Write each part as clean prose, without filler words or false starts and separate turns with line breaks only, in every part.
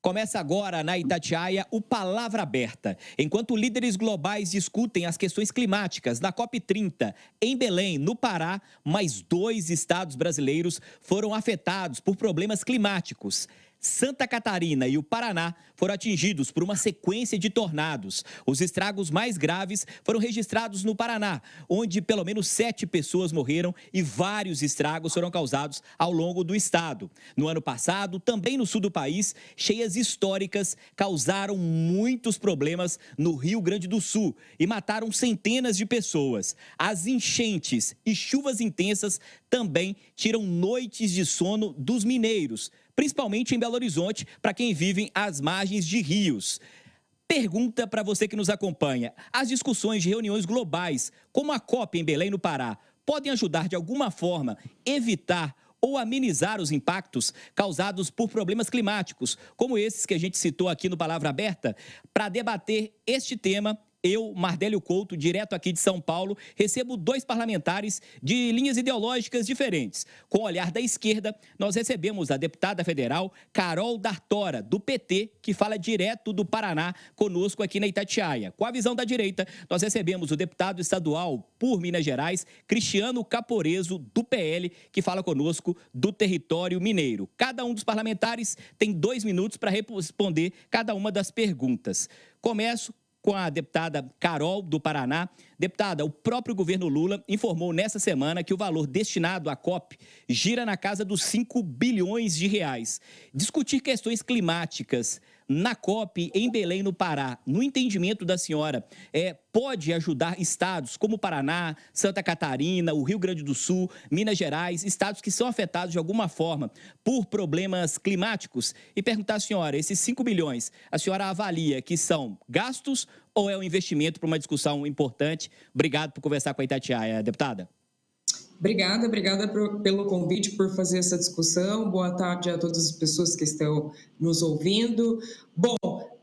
Começa agora na Itatiaia o Palavra Aberta. Enquanto líderes globais discutem as questões climáticas na COP30 em Belém, no Pará, mais 2 estados brasileiros foram afetados por problemas climáticos. Santa Catarina e o Paraná foram atingidos por uma sequência de tornados. Os estragos mais graves foram registrados no Paraná, onde pelo menos 7 pessoas morreram e vários estragos foram causados ao longo do estado. No ano passado, também no sul do país, cheias históricas causaram muitos problemas no Rio Grande do Sul e mataram centenas de pessoas. As enchentes e chuvas intensas também tiram noites de sono dos mineiros, principalmente em Belo Horizonte, para quem vive às margens de rios. Pergunta para você que nos acompanha: as discussões de reuniões globais, como a COP em Belém, no Pará, podem ajudar de alguma forma evitar ou amenizar os impactos causados por problemas climáticos, como esses que a gente citou aqui no Palavra Aberta? Para debater este tema, eu, Mardélio Couto, direto aqui de São Paulo, recebo 2 parlamentares de linhas ideológicas diferentes. Com o olhar da esquerda, nós recebemos a deputada federal Carol D'Artora, do PT, que fala direto do Paraná, conosco aqui na Itatiaia. Com a visão da direita, nós recebemos o deputado estadual por Minas Gerais, Cristiano Caporeso, do PL, que fala conosco do território mineiro. Cada um dos parlamentares tem 2 minutos para responder cada uma das perguntas. Começo com a deputada Carol, do Paraná. Deputada, o próprio governo Lula informou nessa semana que o valor destinado à COP gira na casa dos 5 bilhões de reais. Discutir questões climáticas na COP em Belém, no Pará, no entendimento da senhora, pode ajudar estados como Paraná, Santa Catarina, o Rio Grande do Sul, Minas Gerais, estados que são afetados de alguma forma por problemas climáticos? E perguntar à senhora, esses 5 bilhões, a senhora avalia que são gastos ou é um investimento para uma discussão importante? Obrigado por conversar com a Itatiaia, deputada.
Obrigada pelo convite, por fazer essa discussão. Boa tarde a todas as pessoas que estão nos ouvindo. Bom,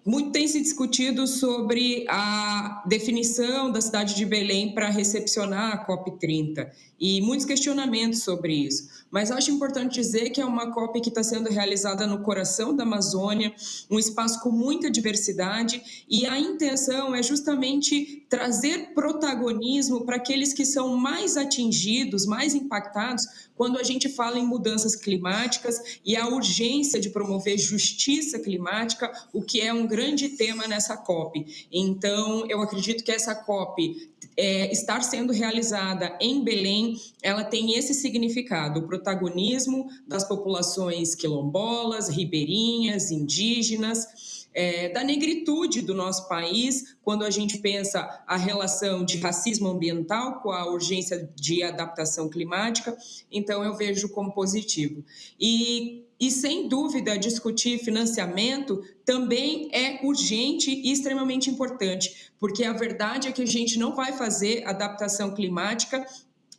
muito tem se discutido sobre a definição da cidade de Belém para recepcionar a COP30 e muitos questionamentos sobre isso. Mas acho importante dizer que é uma COP que está sendo realizada no coração da Amazônia, um espaço com muita diversidade, e a intenção é justamente trazer protagonismo para aqueles que são mais atingidos, mais impactados, quando a gente fala em mudanças climáticas e a urgência de promover justiça climática, o que é um grande tema nessa COP. Então, eu acredito que essa COP estar sendo realizada em Belém, ela tem esse significado, o protagonismo das populações quilombolas, ribeirinhas, indígenas, da negritude do nosso país, quando a gente pensa a relação de racismo ambiental com a urgência de adaptação climática. Então, eu vejo como positivo. E sem dúvida, discutir financiamento também é urgente e extremamente importante, porque a verdade é que a gente não vai fazer adaptação climática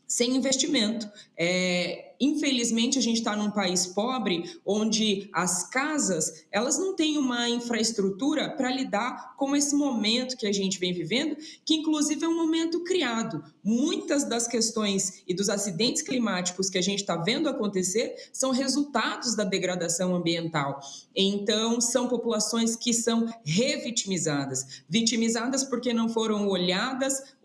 sem investimento. Infelizmente, a gente está num país pobre, onde as casas elas não têm uma infraestrutura para lidar com esse momento que a gente vem vivendo, que inclusive é um momento criado. Muitas das questões e dos acidentes climáticos que a gente está vendo acontecer são resultados da degradação ambiental. Então, são populações que são revitimizadas. Vitimizadas porque não foram olhadas,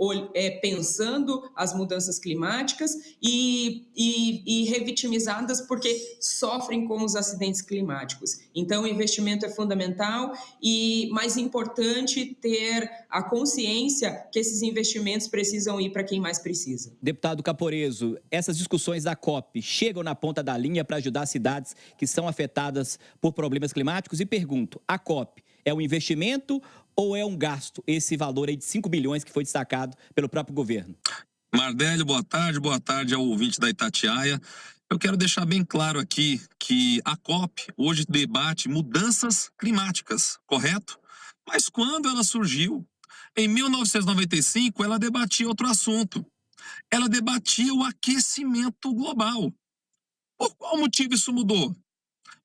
pensando as mudanças climáticas e revitimizadas porque sofrem com os acidentes climáticos. Então, o investimento é fundamental e, mais importante, ter a consciência que esses investimentos precisam ir para quem mais precisa.
Deputado Caporeso, essas discussões da COP chegam na ponta da linha para ajudar cidades que são afetadas por problemas climáticos? E pergunto, a COP é um investimento ou é um gasto, esse valor aí de 5 bilhões que foi destacado pelo próprio governo?
Mardélio, boa tarde ao ouvinte da Itatiaia. Eu quero deixar bem claro aqui que a COP hoje debate mudanças climáticas, correto? Mas quando ela surgiu, em 1995, ela debatia outro assunto. Ela debatia o aquecimento global. Por qual motivo isso mudou?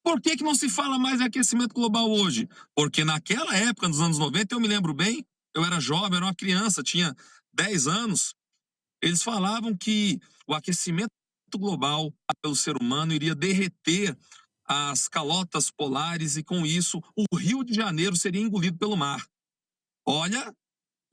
Por que não se fala mais em aquecimento global hoje? Porque naquela época, nos anos 90, eu me lembro bem, eu era jovem, era uma criança, tinha 10 anos, eles falavam que o aquecimento global pelo ser humano iria derreter as calotas polares e, com isso, o Rio de Janeiro seria engolido pelo mar. Olha,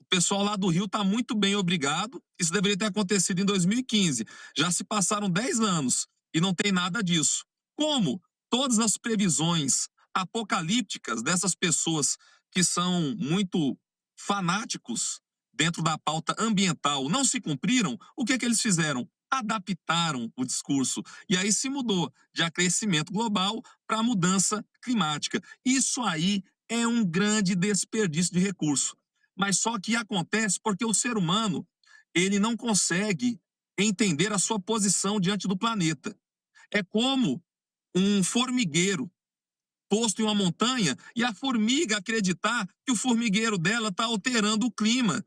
o pessoal lá do Rio está muito bem, obrigado. Isso deveria ter acontecido em 2015. Já se passaram 10 anos e não tem nada disso. Como todas as previsões apocalípticas dessas pessoas que são muito fanáticos dentro da pauta ambiental não se cumpriram, o que eles fizeram? Adaptaram o discurso. E aí se mudou de aquecimento global para mudança climática. Isso aí é um grande desperdício de recurso. Mas só que acontece porque o ser humano, ele não consegue entender a sua posição diante do planeta. É como um formigueiro posto em uma montanha e a formiga acreditar que o formigueiro dela está alterando o clima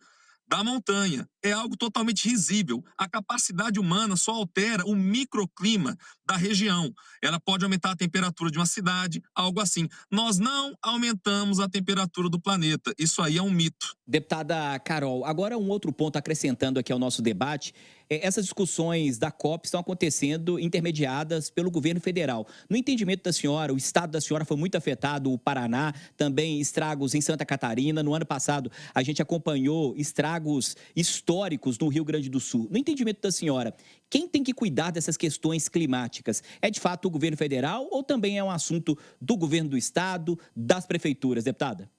da montanha. É algo totalmente risível. A capacidade humana só altera o microclima da região. Ela pode aumentar a temperatura de uma cidade, algo assim. Nós não aumentamos a temperatura do planeta. Isso aí é um mito.
Deputada Carol, agora um outro ponto acrescentando aqui ao nosso debate. Essas discussões da COP estão acontecendo intermediadas pelo governo federal. No entendimento da senhora, o estado da senhora foi muito afetado, o Paraná, também estragos em Santa Catarina. No ano passado, a gente acompanhou estragos históricos no Rio Grande do Sul. No entendimento da senhora, quem tem que cuidar dessas questões climáticas? É de fato o governo federal ou também é um assunto do governo do estado, das prefeituras, deputada?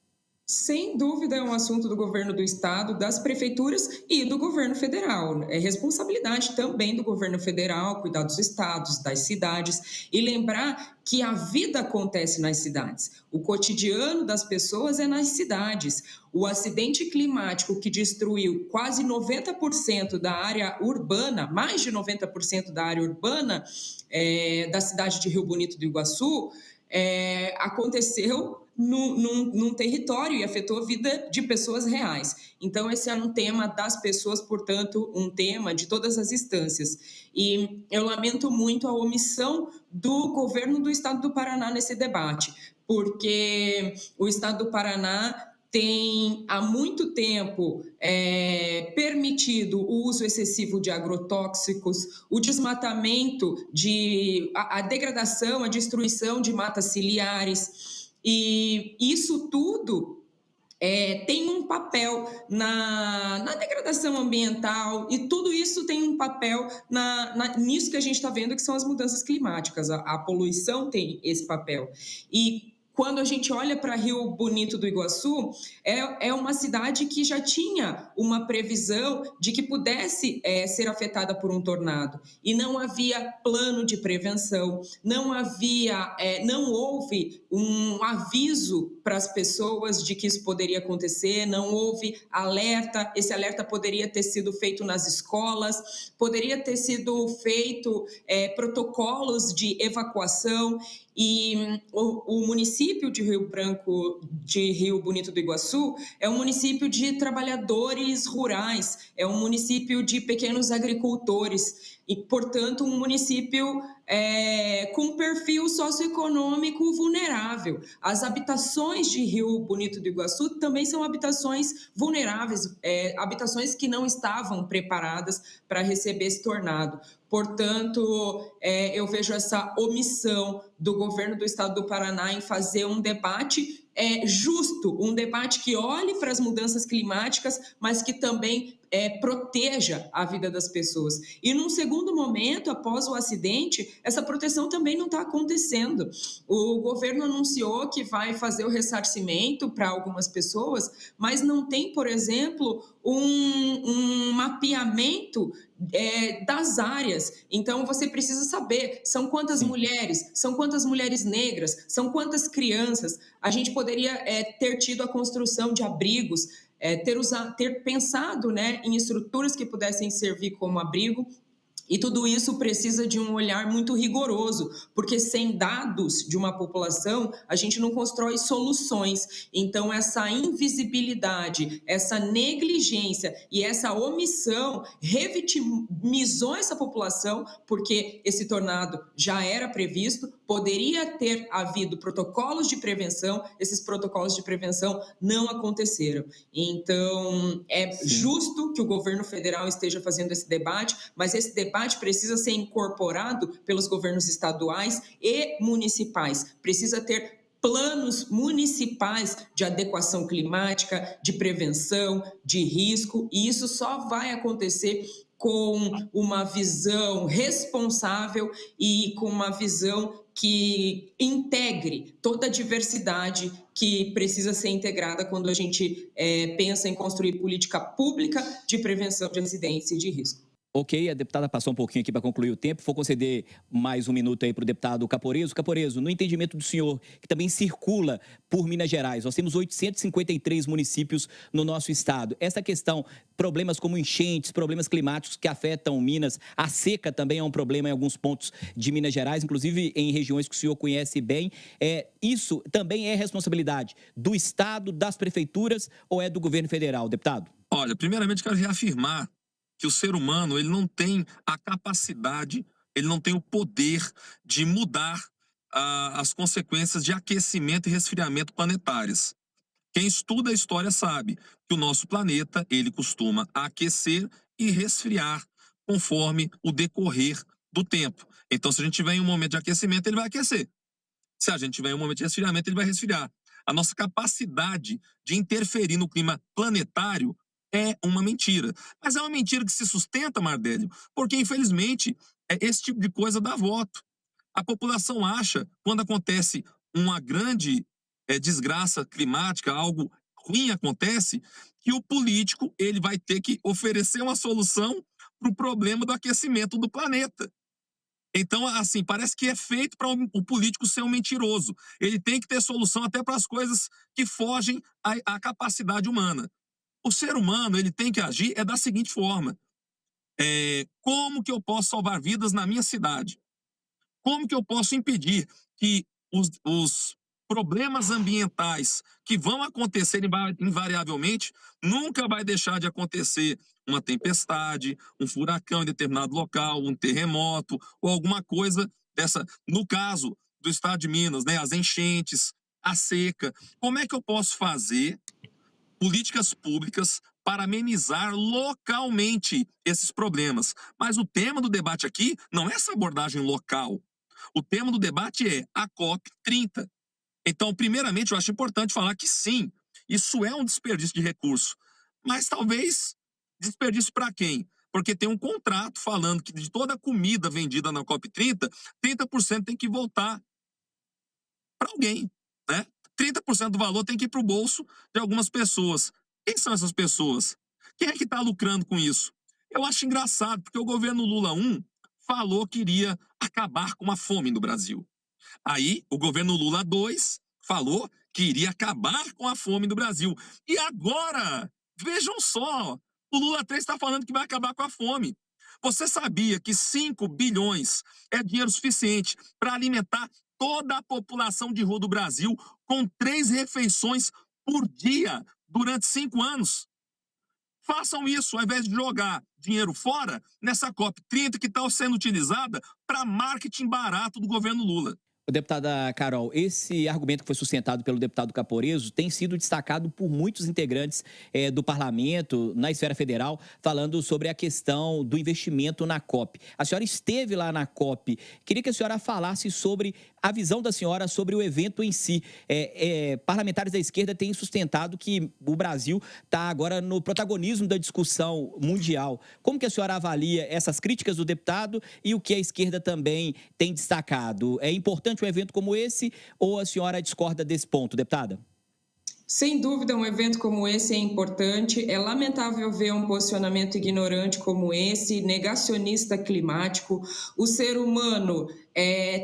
Sem dúvida é um assunto do governo do estado, das prefeituras e do governo federal. É responsabilidade também do governo federal cuidar dos estados, das cidades e lembrar que a vida acontece nas cidades. O cotidiano das pessoas é nas cidades. O acidente climático que destruiu quase 90% da área urbana, mais de 90% da área urbana da cidade de Rio Bonito do Iguaçu, aconteceu num território e afetou a vida de pessoas reais. Então, esse é um tema das pessoas, portanto, um tema de todas as instâncias. E eu lamento muito a omissão do governo do estado do Paraná nesse debate, porque o estado do Paraná tem há muito tempo permitido o uso excessivo de agrotóxicos, o desmatamento, a degradação, a destruição de matas ciliares, e isso tudo tem um papel na degradação ambiental, e tudo isso tem um papel nisso que a gente está vendo, que são as mudanças climáticas. A poluição tem esse papel. E quando a gente olha para Rio Bonito do Iguaçu, é uma cidade que já tinha uma previsão de que pudesse ser afetada por um tornado. E não havia plano de prevenção, não houve um aviso para as pessoas de que isso poderia acontecer, não houve alerta. Esse alerta poderia ter sido feito nas escolas, poderia ter sido feito protocolos de evacuação. E o município de Rio Bonito do Iguaçu é um município de trabalhadores rurais, é um município de pequenos agricultores e, portanto, um município com perfil socioeconômico vulnerável. As habitações de Rio Bonito do Iguaçu também são habitações vulneráveis, habitações que não estavam preparadas para receber esse tornado. Portanto, eu vejo essa omissão do governo do estado do Paraná em fazer um debate justo, um debate que olhe para as mudanças climáticas, mas que também proteja a vida das pessoas. E num segundo momento, após o acidente, essa proteção também não está acontecendo. O governo anunciou que vai fazer o ressarcimento para algumas pessoas, mas não tem, por exemplo, um mapeamento das áreas. Então, você precisa saber, são quantas mulheres, são quantas mulheres negras, são quantas crianças. A gente poderia ter tido a construção de abrigos, ter pensado, em estruturas que pudessem servir como abrigo. E tudo isso precisa de um olhar muito rigoroso, porque sem dados de uma população, a gente não constrói soluções. Então, essa invisibilidade, essa negligência e essa omissão revitimizou essa população, porque esse tornado já era previsto, Poderia ter havido protocolos de prevenção, esses protocolos de prevenção não aconteceram. Então, é justo que o governo federal esteja fazendo esse debate, mas esse debate precisa ser incorporado pelos governos estaduais e municipais. Precisa ter planos municipais de adequação climática, de prevenção, de risco, e isso só vai acontecer com uma visão responsável e com uma visão que integre toda a diversidade que precisa ser integrada quando a gente pensa em construir política pública de prevenção de acidentes e de risco.
Ok, a deputada passou um pouquinho aqui para concluir o tempo. Vou conceder mais um minuto aí para o deputado Caporeso. Caporeso, no entendimento do senhor, que também circula por Minas Gerais, nós temos 853 municípios no nosso estado. Essa questão, problemas como enchentes, problemas climáticos que afetam Minas, a seca também é um problema em alguns pontos de Minas Gerais, inclusive em regiões que o senhor conhece bem. Isso também é responsabilidade do estado, das prefeituras ou é do governo federal, deputado?
Olha, primeiramente quero reafirmar que o ser humano ele não tem a capacidade, ele não tem o poder de mudar as consequências de aquecimento e resfriamento planetários. Quem estuda a história sabe que o nosso planeta ele costuma aquecer e resfriar conforme o decorrer do tempo. Então, se a gente tiver em um momento de aquecimento, ele vai aquecer. Se a gente tiver em um momento de resfriamento, ele vai resfriar. A nossa capacidade de interferir no clima planetário é uma mentira. Mas é uma mentira que se sustenta, Mardélio, porque, infelizmente, esse tipo de coisa dá voto. A população acha, quando acontece uma grande desgraça climática, algo ruim acontece, que o político ele vai ter que oferecer uma solução para o problema do aquecimento do planeta. Então, assim, parece que é feito para o político ser um mentiroso. Ele tem que ter solução até para as coisas que fogem à capacidade humana. O ser humano, ele tem que agir da seguinte forma. Como que eu posso salvar vidas na minha cidade? Como que eu posso impedir que os problemas ambientais que vão acontecer invariavelmente, nunca vai deixar de acontecer uma tempestade, um furacão em determinado local, um terremoto ou alguma coisa dessa. No caso do estado de Minas, né, as enchentes, a seca. Como é que eu posso fazer políticas públicas para amenizar localmente esses problemas? Mas o tema do debate aqui não é essa abordagem local. O tema do debate é a COP30. Então, primeiramente, eu acho importante falar que sim, isso é um desperdício de recurso. Mas talvez desperdício para quem? Porque tem um contrato falando que de toda a comida vendida na COP30, 30% tem que voltar para alguém, né? 30% do valor tem que ir para o bolso de algumas pessoas. Quem são essas pessoas? Quem é que está lucrando com isso? Eu acho engraçado, porque o governo Lula 1 falou que iria acabar com a fome no Brasil. Aí, o governo Lula 2 falou que iria acabar com a fome no Brasil. E agora, vejam só, o Lula 3 está falando que vai acabar com a fome. Você sabia que 5 bilhões é dinheiro suficiente para alimentar toda a população de rua do Brasil com 3 refeições por dia durante 5 anos? Façam isso, ao invés de jogar dinheiro fora nessa COP30 que está sendo utilizada para marketing barato do governo Lula.
Deputada Carol, esse argumento que foi sustentado pelo deputado Caporeso tem sido destacado por muitos integrantes do parlamento, na esfera federal, falando sobre a questão do investimento na COP. A senhora esteve lá na COP. Queria que a senhora falasse sobre a visão da senhora sobre o evento em si. Parlamentares da esquerda têm sustentado que o Brasil está agora no protagonismo da discussão mundial. Como que a senhora avalia essas críticas do deputado e o que a esquerda também tem destacado? É importante um evento como esse ou a senhora discorda desse ponto, deputada?
Sem dúvida, um evento como esse é importante. É lamentável ver um posicionamento ignorante como esse, negacionista climático. O ser humano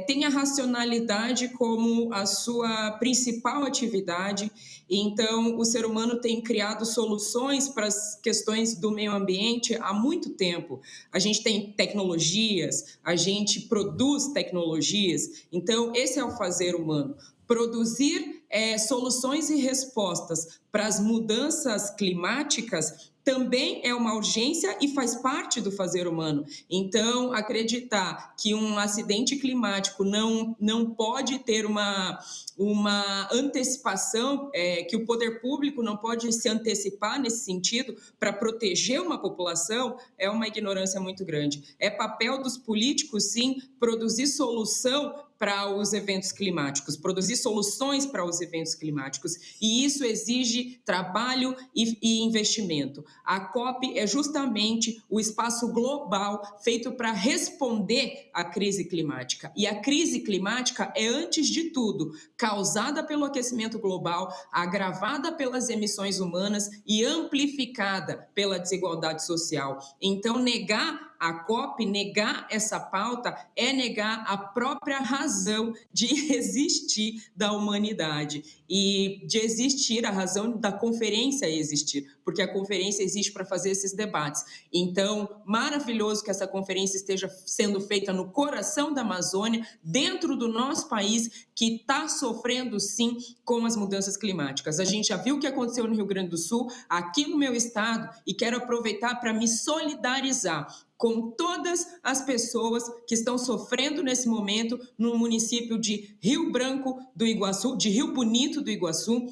tem a racionalidade como a sua principal atividade. Então, o ser humano tem criado soluções para as questões do meio ambiente há muito tempo. A gente tem tecnologias, a gente produz tecnologias. Então, esse é o fazer humano. Produzir soluções e respostas para as mudanças climáticas também é uma urgência e faz parte do fazer humano. Então, acreditar que um acidente climático não pode ter uma antecipação, que o poder público não pode se antecipar nesse sentido para proteger uma população, é uma ignorância muito grande. É papel dos políticos, sim, produzir solução para os eventos climáticos, produzir soluções para os eventos climáticos. E isso exige trabalho e investimento. A COP é justamente o espaço global feito para responder à crise climática. E a crise climática é, antes de tudo, causada pelo aquecimento global, agravada pelas emissões humanas e amplificada pela desigualdade social. Então, negar a COP, negar essa pauta, é negar a própria razão de existir da humanidade e de existir, a razão da conferência existir, porque a conferência existe para fazer esses debates. Então, maravilhoso que essa conferência esteja sendo feita no coração da Amazônia, dentro do nosso país, que está sofrendo, sim, com as mudanças climáticas. A gente já viu o que aconteceu no Rio Grande do Sul, aqui no meu estado, e quero aproveitar para me solidarizar com todas as pessoas que estão sofrendo nesse momento no município de Rio Branco do Iguaçu, de Rio Bonito do Iguaçu.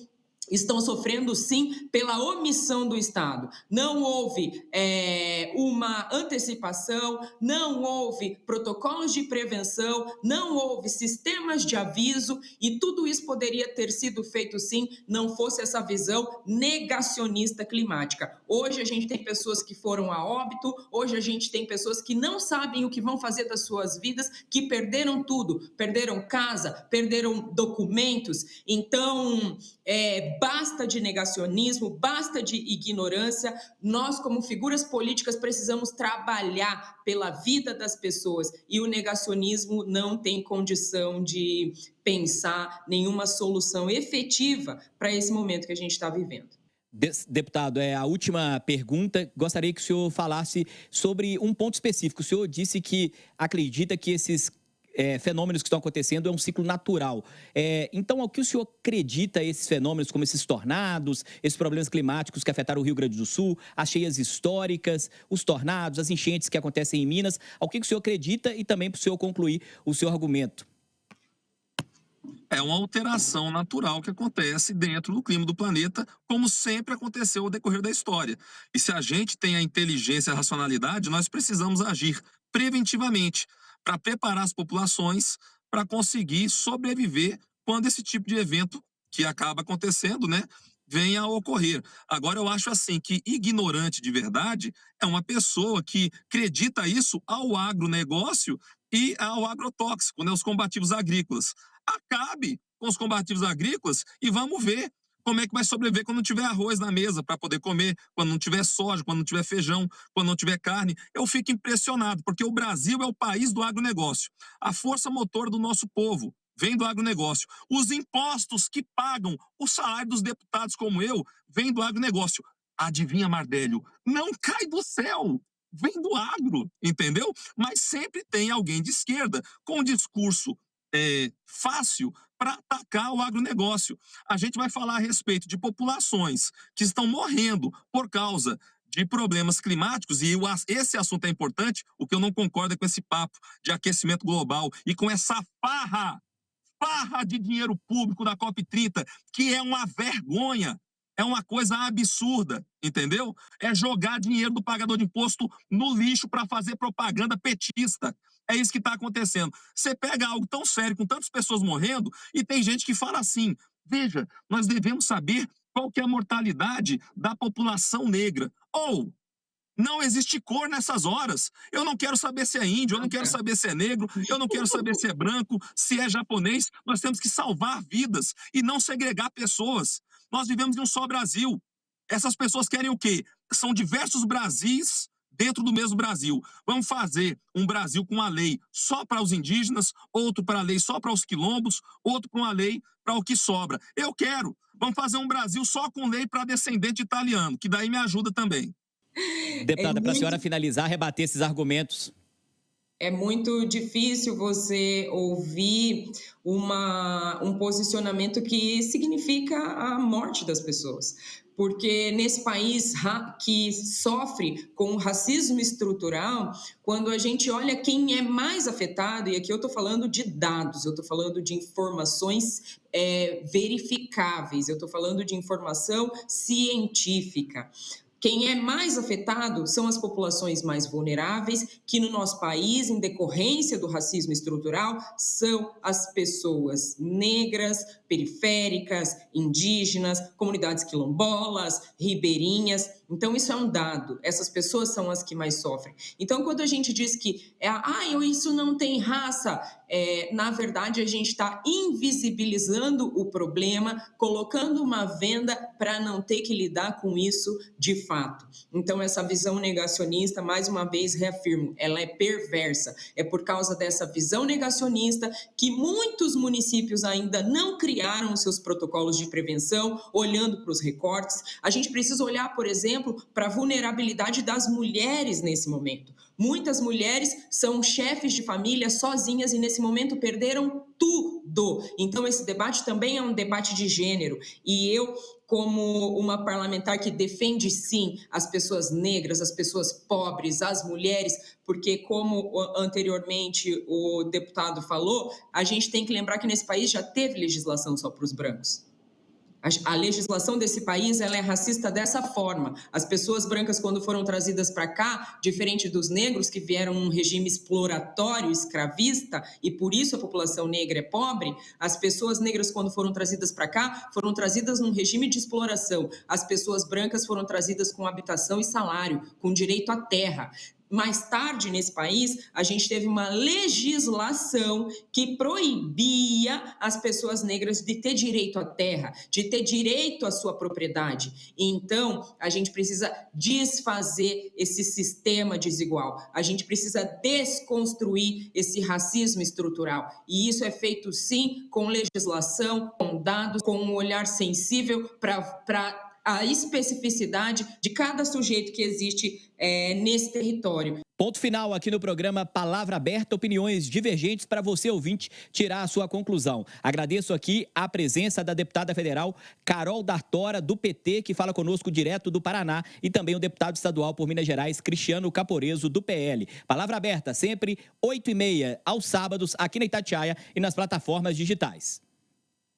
Estão sofrendo, sim, pela omissão do Estado. Não houve uma antecipação, não houve protocolos de prevenção, não houve sistemas de aviso, e tudo isso poderia ter sido feito, sim, não fosse essa visão negacionista climática. Hoje a gente tem pessoas que foram a óbito, hoje a gente tem pessoas que não sabem o que vão fazer das suas vidas, que perderam tudo, perderam casa, perderam documentos. Então, basta de negacionismo, basta de ignorância. Nós, como figuras políticas, precisamos trabalhar pela vida das pessoas, e o negacionismo não tem condição de pensar nenhuma solução efetiva para esse momento que a gente está vivendo.
Deputado, a última pergunta. Gostaria que o senhor falasse sobre um ponto específico. O senhor disse que acredita que esses fenômenos que estão acontecendo é um ciclo natural. Então, ao que o senhor acredita esses fenômenos, como esses tornados, esses problemas climáticos que afetaram o Rio Grande do Sul, as cheias históricas, os tornados, as enchentes que acontecem em Minas, ao que o senhor acredita, e também para o senhor concluir o seu argumento?
É uma alteração natural que acontece dentro do clima do planeta, como sempre aconteceu ao decorrer da história. E se a gente tem a inteligência e a racionalidade, nós precisamos agir preventivamente para preparar as populações para conseguir sobreviver quando esse tipo de evento que acaba acontecendo, né, venha a ocorrer. Agora, eu acho assim que ignorante de verdade é uma pessoa que acredita isso ao agronegócio e ao agrotóxico, né, os combativos agrícolas. Acabe com os combativos agrícolas e vamos ver como é que vai sobreviver quando não tiver arroz na mesa para poder comer, quando não tiver soja, quando não tiver feijão, quando não tiver carne. Eu fico impressionado, porque o Brasil é o país do agronegócio. A força motor do nosso povo vem do agronegócio. Os impostos que pagam o salário dos deputados como eu vem do agronegócio. Adivinha, Mardélio? Não cai do céu! Vem do agro, entendeu? Mas sempre tem alguém de esquerda com um discurso fácil para atacar o agronegócio. A gente vai falar a respeito de populações que estão morrendo por causa de problemas climáticos, e esse assunto é importante. O que eu não concordo é com esse papo de aquecimento global e com essa farra de dinheiro público da COP30, que é uma vergonha. É uma coisa absurda, entendeu? É jogar dinheiro do pagador de imposto no lixo para fazer propaganda petista. É isso que está acontecendo. Você pega algo tão sério, com tantas pessoas morrendo, e tem gente que fala assim: veja, nós devemos saber qual que é a mortalidade da população negra. Ou, não existe cor nessas horas. Eu não quero saber se é índio, eu não quero saber se é negro, eu não quero saber se é branco, se é japonês. Nós temos que salvar vidas e não segregar pessoas. Nós vivemos em um só Brasil. Essas pessoas querem o quê? São diversos Brasis dentro do mesmo Brasil. Vamos fazer um Brasil com uma lei só para os indígenas, outro para a lei só para os quilombos, outro com uma lei para o que sobra. Eu quero. Vamos fazer um Brasil só com lei para descendente italiano, que daí me ajuda também.
Deputada, para a senhora finalizar, rebater esses argumentos.
É muito difícil você ouvir um posicionamento que significa a morte das pessoas. Porque nesse país que sofre com o racismo estrutural, quando a gente olha quem é mais afetado, e aqui eu estou falando de dados, eu estou falando de informações verificáveis, eu estou falando de informação científica. Quem é mais afetado são as populações mais vulneráveis, que no nosso país, em decorrência do racismo estrutural, são as pessoas negras, periféricas, indígenas, comunidades quilombolas, ribeirinhas. Então, isso é um dado. Essas pessoas são as que mais sofrem. Então, quando a gente diz que isso não tem raça, na verdade, a gente está invisibilizando o problema, colocando uma venda para não ter que lidar com isso de fato. Então, essa visão negacionista, mais uma vez, reafirmo, ela é perversa. É por causa dessa visão negacionista que muitos municípios ainda não criaram seus protocolos de prevenção, olhando para os recortes. A gente precisa olhar, por exemplo, para a vulnerabilidade das mulheres nesse momento. Muitas mulheres são chefes de família sozinhas e nesse momento perderam tudo. Então esse debate também é um debate de gênero. E eu, como uma parlamentar que defende sim as pessoas negras, as pessoas pobres, as mulheres, porque como anteriormente o deputado falou, a gente tem que lembrar que nesse país já teve legislação só para os brancos. A legislação desse país ela é racista dessa forma. As pessoas brancas, quando foram trazidas para cá, diferente dos negros que vieram num regime exploratório, escravista, e por isso a população negra é pobre, as pessoas negras, quando foram trazidas para cá, foram trazidas num regime de exploração. As pessoas brancas foram trazidas com habitação e salário, com direito à terra. Mais tarde, nesse país, a gente teve uma legislação que proibia as pessoas negras de ter direito à terra, de ter direito à sua propriedade. Então, a gente precisa desfazer esse sistema desigual. A gente precisa desconstruir esse racismo estrutural. E isso é feito, sim, com legislação, com dados, com um olhar sensível para a especificidade de cada sujeito que existe nesse território.
Ponto final aqui no programa Palavra Aberta, opiniões divergentes para você, ouvinte, tirar a sua conclusão. Agradeço aqui a presença da deputada federal Carol D'Artora, do PT, que fala conosco direto do Paraná, e também o deputado estadual por Minas Gerais, Cristiano Caporeso, do PL. Palavra Aberta, sempre 8h30 aos sábados, aqui na Itatiaia e nas plataformas digitais.